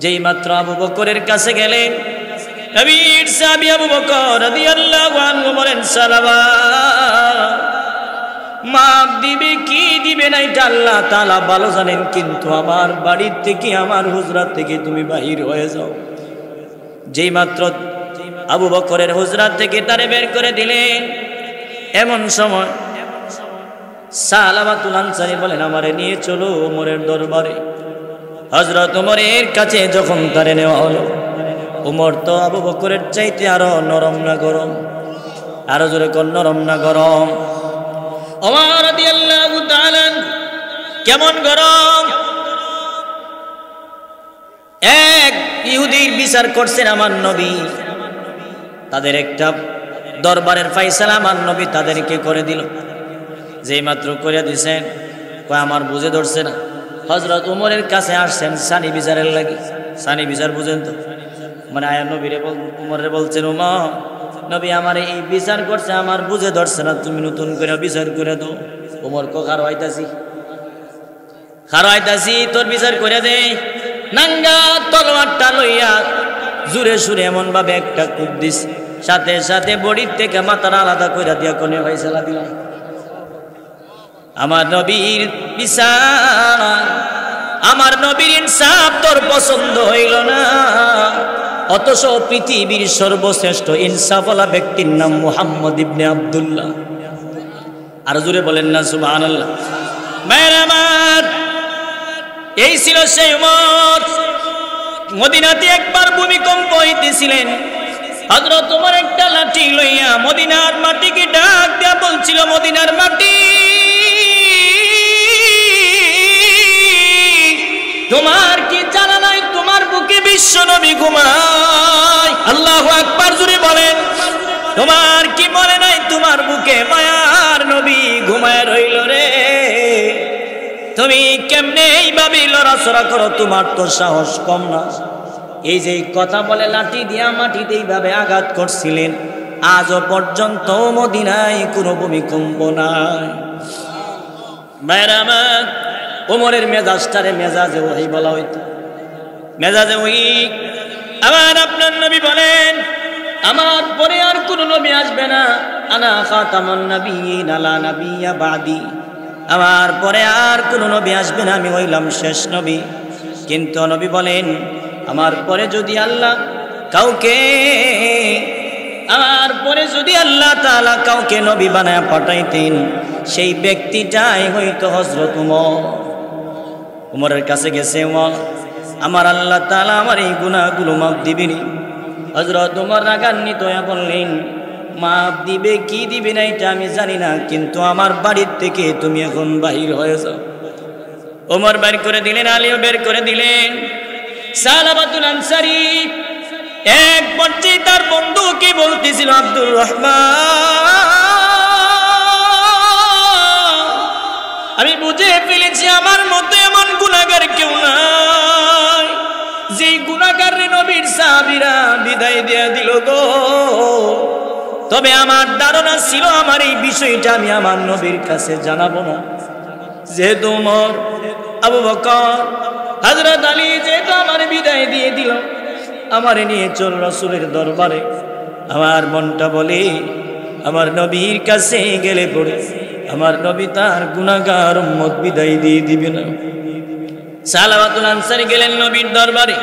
যেই মাত্র আবু বকরের কাছে গেলেন, নবীর সাহাবী আবু বকর রাদিয়াল্লাহু আনহু বলেন, সালাবা মাফ দিবে কি দিবে না এটা আল্লাহ তাআলা ভালো জানেন, কিন্তু আমার বাড়ির থেকে, আমার হুজরাত থেকে তুমি বাহির হয়ে যাও। যেই মাত্র আবু বকরের হুজরাত থেকে তারে বের করে দিলেন, এমন সময় সালাবাতুল আনসারী বলেন, আমারে নিয়ে চলো ওমরের দরবারে। হযরত ওমরের কাছে যখন তারে নেওয়া হলো, ওমর তো আবু বকরের চাইতে আরো নরম না গরম? আরো জোরে কোন নরম না গরম? ওমর রাদিয়াল্লাহু তাআলা কেমন গরম? এক ইহুদির বিচার করছেন আমার নবী, তাদের একটা দরবারের ফাইসালা আমার নবী তাদেরকে করে দিল। যেই মাত্র করে দিছেন, কয় আমার বুঝে ধরছে না। হযরত উমরের কাছে আসছেন সানি বিচারের লাগি। সানি বিচার বুঝেন তো, মানে আয়া নবীরে উমরে বলছেন, উমর নবী আমার এই বিচার করছে, আমার বুঝে ধরছে না, তুমি নতুন করে বিচার করে দাও। উমর কো খারাইতাছি তোর বিচার করে দে। নাঙ্গা তলোয়ারটা লইয়া জুরে সুরে এমন ভাবে একটা কূপ দিস, সাথে সাথে বডির থেকে মাথার আলাদা করে দিয়া কোনে ফাইসালা দিলাম। আমার নবীর বিচার, আমার নবীর ইনসাফ তোর পছন্দ হইল না। অথচ পৃথিবীর সর্বশ্রেষ্ঠ ইনসাফওয়ালা ব্যক্তির নাম মুহাম্মদ ইবনে আব্দুল্লাহ। আর জুড়ে বলেন না সুবহানাল্লাহ। মেরামার এই ছিল সেই উমর। মদিনাতে একবার ভূমিকম্প হইতেছিলেন, হযরত ওমর একটা লাঠি লইয়া মদিনার মাটিকে ডাক দিয়া বলছিল, মদিনার মাটি তোমার কি জানা নাই তোমার বুকে বিশ্ব নবী ঘুমায়? আল্লাহু আকবার জুড়ে বলেন। তোমার কি মনে নাই তোমার বুকে মায়ার নবী ঘুমায় রইল রে? তুমি কেমনে এইভাবে লড়াচড়া করো? তোমার তো সাহস কম না। এই যে কথা বলে লাঠি দিয়া মাটিতে এইভাবে আঘাত করছিলেন, আজও পর্যন্ত মদিনায় কোনো ভূমিকম্প নাই। ভাইরা আমার, ওমরের মেজাজটারে মেজাজে ওহী বলা হইতো, মেজাজে ওহী। আবার আপনার নবী বলেন, আমার পরে আর কোন নবী আসবে না। আনা খাতামুন নাবিয়্যিন লা নাবিয়্যা বাদি। আমার পরে আর কোন নবী আসবে না, আমি হইলাম শেষ নবী। কিন্তু নবী বলেন, আমার পরে যদি আল্লাহ কাউকে, আমার পরে যদি আল্লাহ তাআলা কাউকে নবী বানায় পাঠাইতেন, সেই ব্যক্তিটাই হইতো হযরত উমর। উমরের কাছে গেছে, উমর আমার আল্লাহ তাআলা আমার এই গুনাহগুলো মাফ দিবেন? হযরত উমর রাগান্বিত হয়ে বললেন, মাফ দিবে কি দিবে না এটা আমি জানি না, কিন্তু আমার বাড়ির থেকে তুমি এখন বাহির হয়ে যাও। ওমর বের করে দিলেন, আলীও বের করে দিলেন। সালাবাতুল আনসারী এক পর্যায়ে তার বন্ধুকে বলতেছিল, আব্দুর রহমান আমি বুঝে ফেলেছি আমার মতো এমন গুনাহগার কেউ নাই, যেই গুনাহগারে নবীর সাহাবীরা বিদায় দিয়ে দিল গো। তবে আমার ধারণা ছিল আমার এই বিষয়টা আমি আমার নবীর কাছে জানাবো না। যেহেতু ওমর, আবু বকর, হযরত আলী যেহেতু আমার বিদায় দিয়ে দিল, আমারে নিয়ে চল রাসূলের দরবারে। আমার মনটা বলে আমার নবীর কাছে গেলে পড়ে আমার নবী তার গুনাহগার উম্মত বিদায় দিয়ে দিবে না। সালাওয়াতুল আনসারী গেলেন নবীর দরবারে।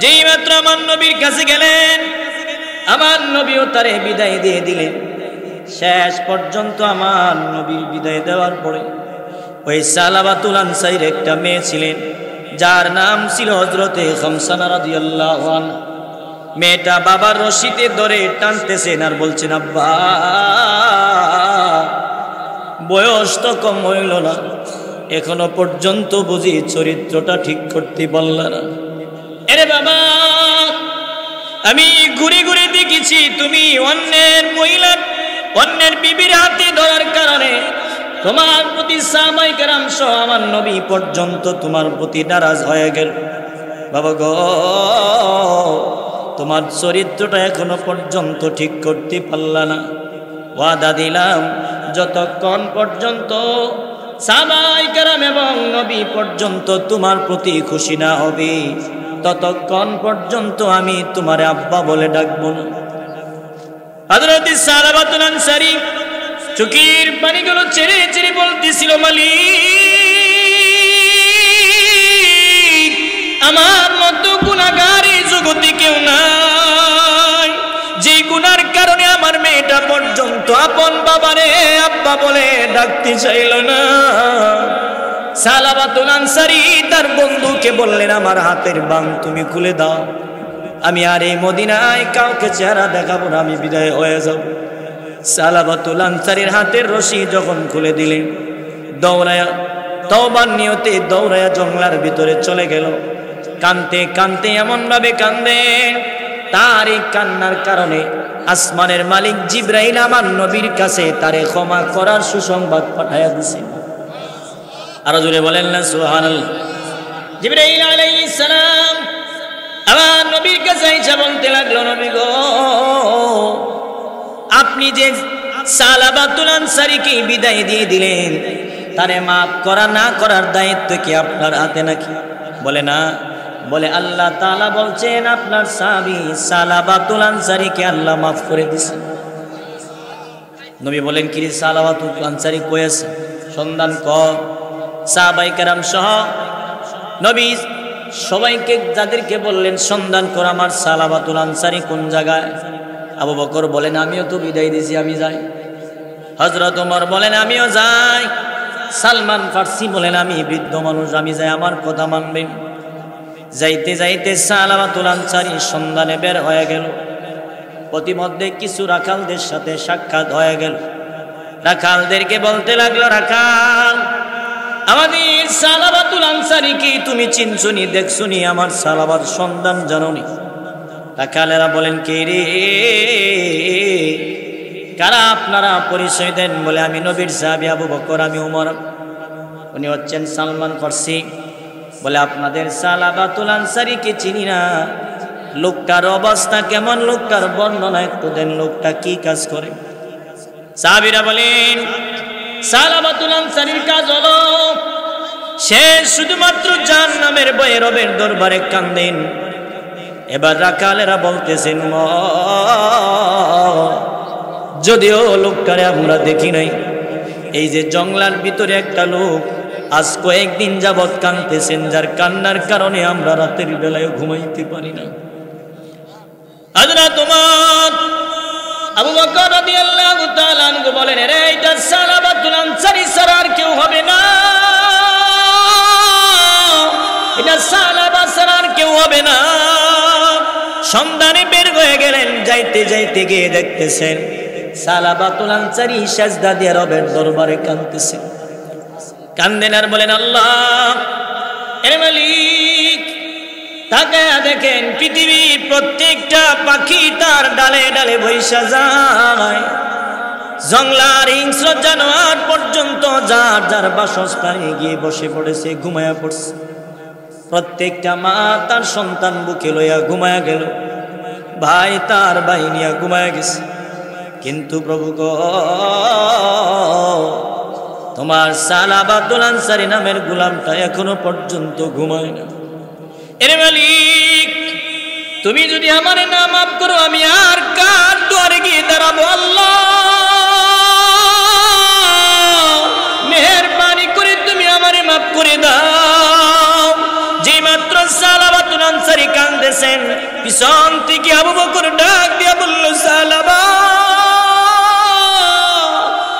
যেই মাত্র আমার নবীর কাছে গেলেন, আমার নবীও তারে বিদায় দিয়ে দিলেন। শেষ পর্যন্ত আমার নবীর বিদায় দেওয়ার পরে ওই সালাওয়াতুল আনসারীর একটা মেয়ে ছিলেন, যার নাম ছিল হযরতে খামসানা রাদিয়াল্লাহু আনহা। মেয়েটা বাবার রশিতে ধরে টানতেছেন আর বলছেন, আব্বা বয়স তো কম হইল না, এখনো পর্যন্ত বুঝি চরিত্রটা ঠিক করতে পারল না। আরে বাবা, আমি ঘুরে ঘুরে দেখেছি তুমি অন্যের মহিলার, অন্যের বিবির হাতে ধরার কারণে তোমার প্রতি সাহাবায়ে কেরাম সহ আমার নবী পর্যন্ত তোমার প্রতি নারাজ হয়ে গেল। বাবা গো, তোমার চরিত্রটা এখনো পর্যন্ত ঠিক করতে পারলা না। ওয়াদা দিলাম যতক্ষণ পর্যন্ত সাহাবায়ে কেরাম এবং নবী পর্যন্ত তোমার প্রতি খুশি না হবে, ততক্ষণ পর্যন্ত আমি তোমারে আব্বা বলে ডাকবো না। হযরত সালাবাতুল আনসারী চোখের পানিগুলো ছেড়ে ছেড়ে বলতেছিল, মালিক আমার মতো গুনাহগার এই জগতে কেউ নাই, যে গুনার কারণে আমার মেয়েটা পর্যন্ত আপন বাবারে আব্বা বলে ডাকতে চাইল না। সালাবাতুল আনসারী তার বন্ধুকে বললেন, আমার হাতের বাং তুমি খুলে দাও, আমি আর এই মদিনায় কাউকে চেহারা দেখাবো না, আমি বিদায় হয়ে যাব। সালাবাতুল আনসারীর হাতের রশি যখন খুলে দিলেন, দৌড়ায়া তওবার নিয়তে দৌড়ায়া জঙ্গলার ভিতরে চলে গেল। কানতে কানতে এমন ভাবে কান্দে, তার এই কান্নার কারণে আসমানের মালিক জিবরাইল আমার নবীর কাছে তারে ক্ষমা করার সুসংবাদ পাঠাইয়া দিয়েছেন। আরো জোরে বলেন না সুবহানাল্লাহ। জিবরাইল আলাইহিস সালাম আমার নবীর কাছে আইসা বলতে লাগলো, নবী গো, আপনি যে সালাবাতুল আনসারীকে বিদায় দিয়ে দিলেন, তারে মাফ করা না করার দায়িত্ব কি আপনার হাতে নাকি? বলে না। বলে আল্লাহ তাআলা বলছেন আপনার সাহাবী সালাবাতুল আনসারীকে আল্লাহ মাফ করে দিয়েছেন। নবী বলেন কি রে, সালাবাতুল আনসারী কই আছে? সন্ধান কর। সাহাবায়ে কেরাম সহ নবী সবাইকে যাদেরকে বললেন সন্ধান কর আমার সালাবাতুল আনসারী কোন জায়গায়। আবু বকর বলেন আমিও তো বিদায় দিয়েছি, আমি যাই। হযরত ওমর বলেন আমিও যাই। সালমান ফার্সি বলেন আমি বৃদ্ধ মানুষ, আমি যাই, আমার কথা মানবেন। যাইতে যাইতে সালাবাতুল আনসারী সন্ধানে বের হয়ে গেল। প্রতিমধ্যে কিছু রাখালদের সাথে সাক্ষাৎ হয়ে গেল। রাখালদেরকে বলতে লাগলো, রাখাল, আমাদের সালাবাতুল আনসারী কি তুমি চিনছুনি, দেখছুনি? আমার সালাবাত সন্ধান জানোনি? রাখালেরা বলেন কে রে, কারা আপনারা? পরিচয় দেন। বলে আমি নবীর সাহাবী আবু বকর, আমি উমর। উনি হচ্ছেন সালমান ফার্সি। বলে আপনাদের সালাবাতুল আনসারীকে চিনি না। লোকটার অবস্থা কেমন, লোকটার বর্ণনা একটু দেন, লোকটা কি কাজ করে? সাহাবীরা বলেন সালাবাতুল আনসারীর কাজ হলো সে শুধুমাত্র জাহান্নামের ভয়ে রবের দরবারে কান্দেন। এবার রাখালেরা বলতেছেন যদিও লোকটারে আমরা দেখি নাই, এই যে জঙ্গলার ভিতরে একটা লোক আজ কয়েকদিন যাবৎ কাঁদতেছেন, যার কান্নার কারণে আমরা রাতের বেলায় ঘুমাইতে পারি না। হযরত ওমর আবু বকর রাদিয়াল্লাহু তাআলা আনহু বলেন, রে এটা সালাবাতুল আনসারী ছাড়া আর কেউ হবে না, এটা সালাবা ছাড়া আর কেউ হবে না। সন্ধানে বের হয়ে গেলেন। যাইতে যাইতে গিয়ে দেখতেছেন সালাবাতুল আনসারী সিজদা দিয়ে রবের দরবারে কাঁদতেছে। কান্দেন আর বলেন আল্লাহ এর মালিক, তাকায়া দেখেন পৃথিবীর প্রত্যেকটা পাখি তার ডালে ডালে বৈশা যায়, জঙ্গলার হিংস্র জানোয়ার পর্যন্ত যার যার বাসস্থানে গিয়ে বসে পড়েছে, ঘুমায়া পড়ছে। প্রত্যেকটা মা তার সন্তান বুকে লইয়া ঘুমায়া গেল, ভাই তার ভাই নিয়া ঘুমায়া গেছে। কিন্তু প্রভু গো, তোমার সালাবাতুল আনসারী নামের গোলামটা এখনো পর্যন্ত ঘুমায় না। এর মালিক, তুমি যদি আমারে না মাফ করো, আমি আর কার দুয়ারে গিয়ে দাঁড়াবো? আল্লাহ মেহেরবানি করে তুমি আমারে মাফ করে দাও। যে মাত্র সালাবাতুল আনসারী কাঁদতেছেন, পিছন থেকে আবু বকর ডাক দিয়া বলল, সালাবা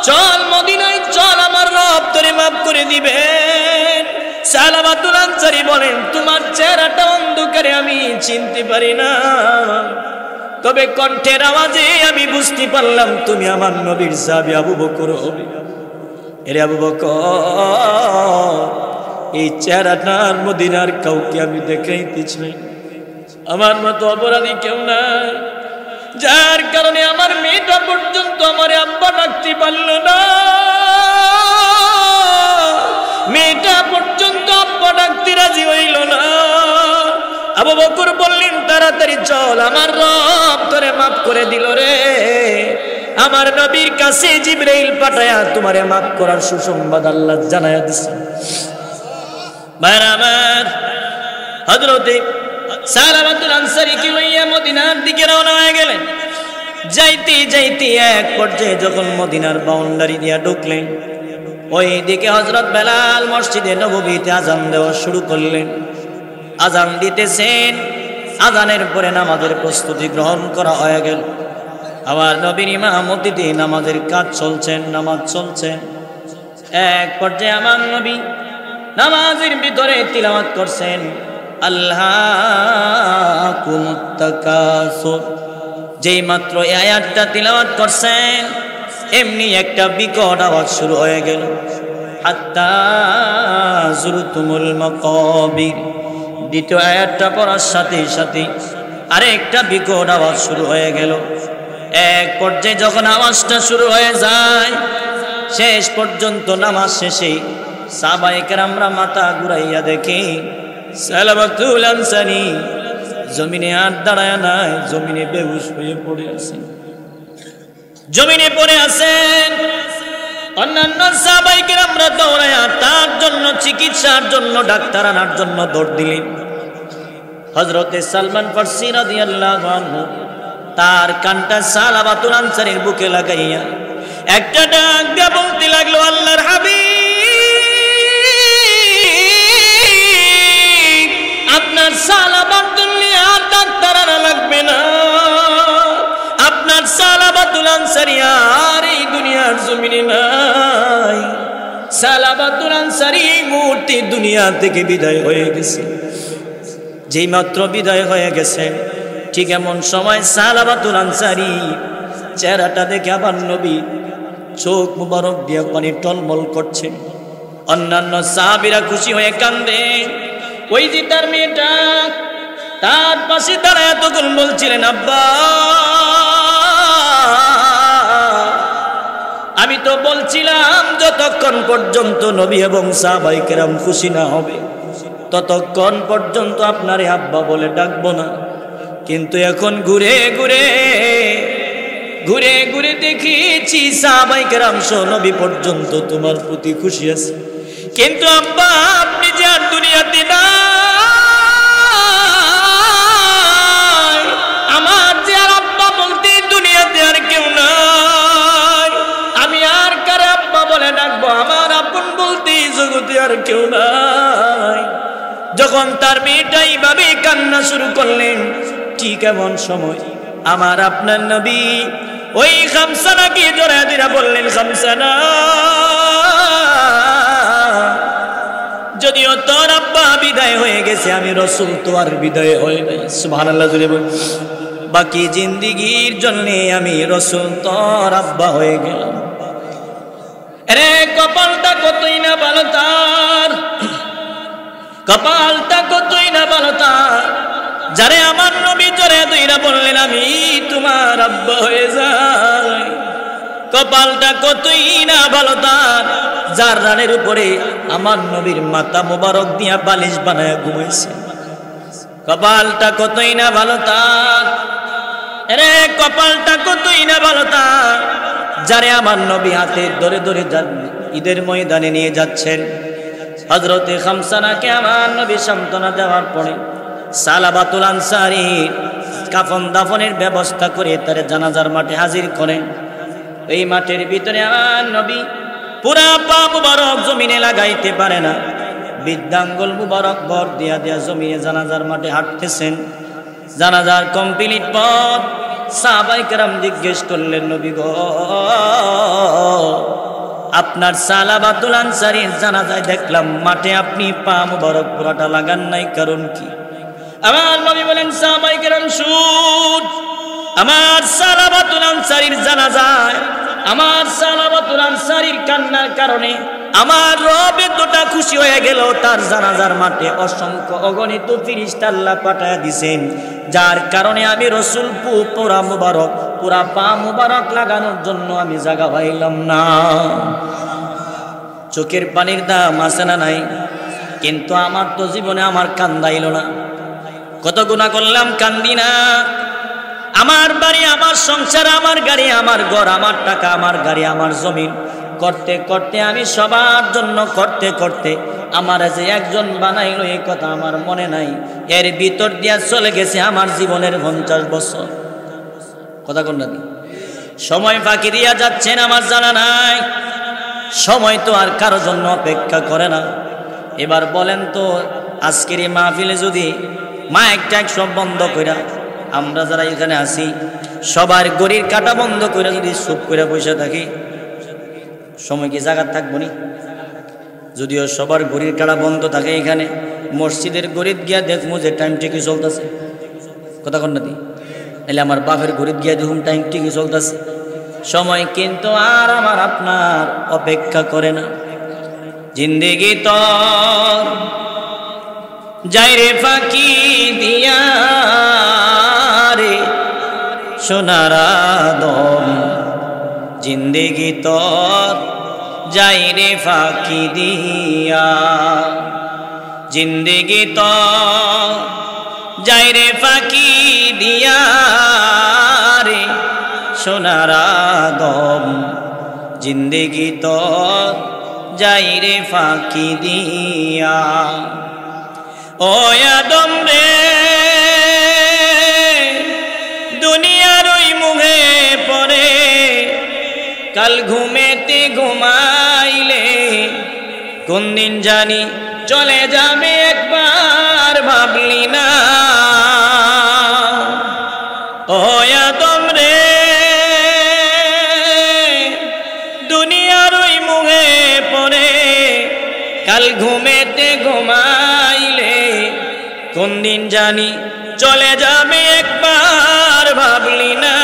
চল মদিনায় চল, আমার রব তোরে মাফ করে দিবেন। সালাবাতুল আনসারী বলেন, তোমার চেহারাটা অন্ধকারে আমি চিনতে পারি না, তবে কণ্ঠের আওয়াজে আমি বুঝতে পারলাম তুমি আমার নবীর সাহাবী আবু বকর হবে। এরে আবু বকর, এই চেহারাটার মদিনার কাউকে আমি দেখাইতে চাই, আমার মতো অপরাধী কেউ নাই, যার কারণে আমার মেয়েটা পর্যন্ত আমার আব্বা ডাকতে পারল না, মেয়েটা পর্যন্ত আব্বা ডাকতে রাজি হইল না। আবু বকর বললেন, তাড়াতাড়ি চল, আমার রব তোরে মাফ করে দিল রে। আমার নবীর কাছে জিবরাইল পাঠায়া তোমারে মাফ করার সুসংবাদ আল্লাহ জানায়া দিছে। ভাইরা আমার, হযরতে সালাবাতুল আনসারী কি লইয়া মদিনার দিকে রওনা হয়ে গেলেন। যাইতে যাইতে এক পর্যায়ে যখন মদিনার বাউন্ডারি দিয়া ঢুকলেন, ওই দিকে হযরত বেলাল মসজিদে নববীতে আযান দেওয়া শুরু করলেন। আযান দিতেছেন, আযানের পরে নামাজের প্রস্তুতি গ্রহণ করা হয়ে গেল। আমার নবীর ইমামতিতে নামাজের কাজ চলছেন, নামাজ চলছেন। এক পর্যায়ে আমার নবী নামাজের ভিতরে তিলাওয়াত করছেন, আল্লাহকুমুত তাকাসুর। যেই মাত্র এই আয়াতটা তিলাওয়াত করছেন, এমনি একটা বিকট আওয়াজ শুরু হয়ে গেল, হাত্তা যুরতুমুল মাকাবির। দ্বিতীয় আয়াতটা পড়ার সাথে সাথে আরেকটা বিকট আওয়াজ শুরু হয়ে গেল। এক পর্যায়ে যখন আওয়াজটা শুরু হয়ে যায়, শেষ পর্যন্ত নামাজ শেষে সাহাবায়ে কেরামরা মাথা ঘুরাইয়া দেখে সালাবাতুল আনসারী জমিনে আর দাঁড়ায় নাই, জমিনে বেহুশ হয়ে পড়ে আছেন, জমিনে পড়ে আছেন। অন্যান্য সাহাবায়ে কেরামরা দৌড়ায়া তার জন্য চিকিৎসার জন্য ডাক্তার আনার জন্য দৌড় দিলেন। হযরতে সালমান ফারসি রাদিয়াল্লাহু আনহু তার কানটা সালাবাতুল আনসারীর বুকে লাগাইয়া একটা ডাক দিয়ে বলতে লাগলো, আল্লাহর হাবিব, আপনার সালাবাতুল আর ডাক্তার আনা লাগবে না, আপনার সালাবাতুল আনসারী আর এই দুনিয়ার জমিনে নাই। সালাবাতুল আনসারী এই মুহূর্তে দুনিয়া থেকে বিদায় হয়ে গেছে। যেই মাত্র বিদায় হয়ে গেছে, ঠিক এমন সময় সালাবাতুল আনসারী চেহারাটা দেখে আবার নবী চোখ মুবারক দিয়ে পানি টলমল করছে। অন্যান্য সাহাবীরা খুশি হয়ে কান্দে। ওই যে তার মেয়েটা তার পাশে দাঁড়ায় তখন বলছিলেন, আব্বা আমি তো বলছিলাম যতক্ষণ পর্যন্ত নবী এবং সাহাবায়ে কেরাম খুশি না হবে ততক্ষণ পর্যন্ত আপনারে আব্বা বলে ডাকবো না, কিন্তু এখন ঘুরে ঘুরে দেখেছি সাহাবায়ে কেরাম সহ নবী পর্যন্ত তোমার প্রতি খুশি আছে, কিন্তু আব্বা আপনি যে আর দুনিয়াতে নাই, আমার যে আর আব্বা বলতে দুনিয়াতে আর কেউ নাই, আমি আর কারে আব্বা বলে ডাকবো, আমার আপন বলতে জগতে আর কেউ নাই। যখন তার মেয়েটা এইভাবে কান্না শুরু করলেন, ঠিক এমন সময় আমার আপনার নবী ওই খামসানাকে জড়ায় দিয়ে বললেন, খামসানা, যদিও তোর আব্বা বিদায় হয়ে গেছে, আমি রাসূল তো আর বিদায় হয় নাই। সুবহানাল্লাহ জুড়ে বল, বাকি জিন্দেগীর জন্য আমি রাসূল তোর আব্বা হয়ে গেলাম। আরে কপালটা কতই না ভালো তার, কপালটা কতই না ভালো তার, যারে আমার নবী জড়ে দুইরা বললেন আমি তোমার আব্বা হয়ে যাই। কপালটা কতই না ভালো তার, যার রানের উপরে আমার নবীর মাথা মোবারক দিয়া বালিশ বানায়া ঘুমাইছে। কপালটা কতই না ভালো তার, রে কপালটা কতই না ভালো তার, যারে আমার নবী হাতে ধরে ধরে ঈদের ময়দানে নিয়ে যাচ্ছেন। হযরতে খামসানাকে আমার নবী সান্ত্বনা দেওয়ার পরে সালাবাতুল আনসারী কাফন দাফনের ব্যবস্থা করে তার জানাজার মাঠে হাজির করেন। এই মাঠের ভিতরে আমার নবী পুরা পা মুবারক জমিনে লাগাইতে পারে না, বৃদ্ধাঙ্গুল মুবারক ভর দিয়া দিয়া জমিনে জানাজার মাঠে হাঁটতেছেন। জানাজার কমপ্লিট পর সাহাবায়ে কেরাম জিজ্ঞেস করলেন, নবী গো, আপনার সালাবাতুল আনসারীর জানাজায় দেখলাম মাঠে আপনি পা মুবারক পুরাটা লাগান নাই, কারণ কি? আমার নবী বলেন, সাহাবায়ে কেরাম শুন, আমার সালাবাতুল আনসারীর জানাজায় আমার সালাবাতুল আনসারীর কান্নার কারণে আমার রব এতটা খুশি হয়ে গেল, তার জানাজার মাঠে অসংখ্য অগণিত ফেরেশতা আল্লাহ পাঠায়া দিয়েছেন, যার কারণে আমি রাসূল পুরা মুবারক পুরা পা মুবারক লাগানোর জন্য আমি জায়গা পাইলাম না। চোখের পানির দাম আছে না নাই? কিন্তু আমার তো জীবনে আমার কান্দাইল না। কত গুনাহ করলাম, কান্দি না। আমার বাড়ি, আমার সংসার, আমার গাড়ি, আমার ঘর, আমার টাকা, আমার গাড়ি, আমার জমিন করতে করতে আমি সবার জন্য করতে করতে আমার যে একজন বানাইলো এই কথা আমার মনে নাই। এর ভিতর দিয়া চলে গেছে আমার জীবনের 50 বছর। কথা কোন না, সময় ফাঁকি দিয়া যাচ্ছেন আমার জানা নাই। সময় তো আর কারো জন্য অপেক্ষা করে না। এবার বলেন তো, আজকের এই মাহফিলে যদি মাইক টাইক সব বন্ধ কইরা আমরা যারা এখানে আছি সবার গড়ির কাটা বন্ধ করে যদি চুপ করে বসে থাকি, সময় কি জায়গা থাকবো নি? যদিও সবার গড়ির কাটা বন্ধ থাকে, এখানে মসজিদের গড়িত গিয়া দেখবো যে টাইম ঠিকই চলতেছে। কথা কন না দি, তাহলে আমার বাপের গড়িত গিয়া দেখুন টাইম ঠিকই চলতেছে। সময় কিন্তু আর আমার আপনার অপেক্ষা করে না। জিন্দেগি তো যাই রে ফাঁকি দিয়া রে, সোনার আদম জিন্দেগি তোর যাই রে ফাঁকি দিয়া জিন্দেগি তোর যাই রে ফাঁকি দিয়া রে সোনার আদম জিন্দেগি তোর যাই রে ফাঁকি দিয়া ও আদম রে দুনিয়ার ওই মুখে পড়ে কাল ঘুমেতে ঘুমাইলে কোন দিন জানি চলে যাবে একবার ভাবলি না ও আদম রে দুনিয়ার ওই মুখে পড়ে কাল ঘুমেতে ঘুমাইলে কোন দিন জানি চলে যাবে একবার ভাবলি না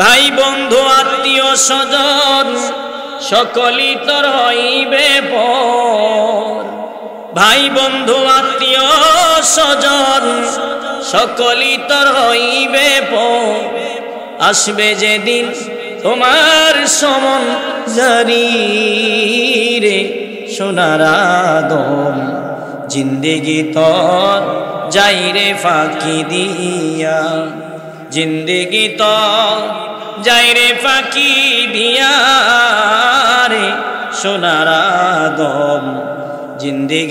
ভাই বন্ধু আত্মীয় স্বজন সকলই তোর হইবে পর ভাই বন্ধু আত্মীয় স্বজন সকলই তোর হইবে পর আসবে যেদিন তোমার সমন জারি রে সোনার আদম জিন্দেগি তোর যাই রে ফাঁকি দিয়া জিন্দেগি তোর যাই রে ফাঁকি দিয়া রে সোনার আদম জিন্দেগি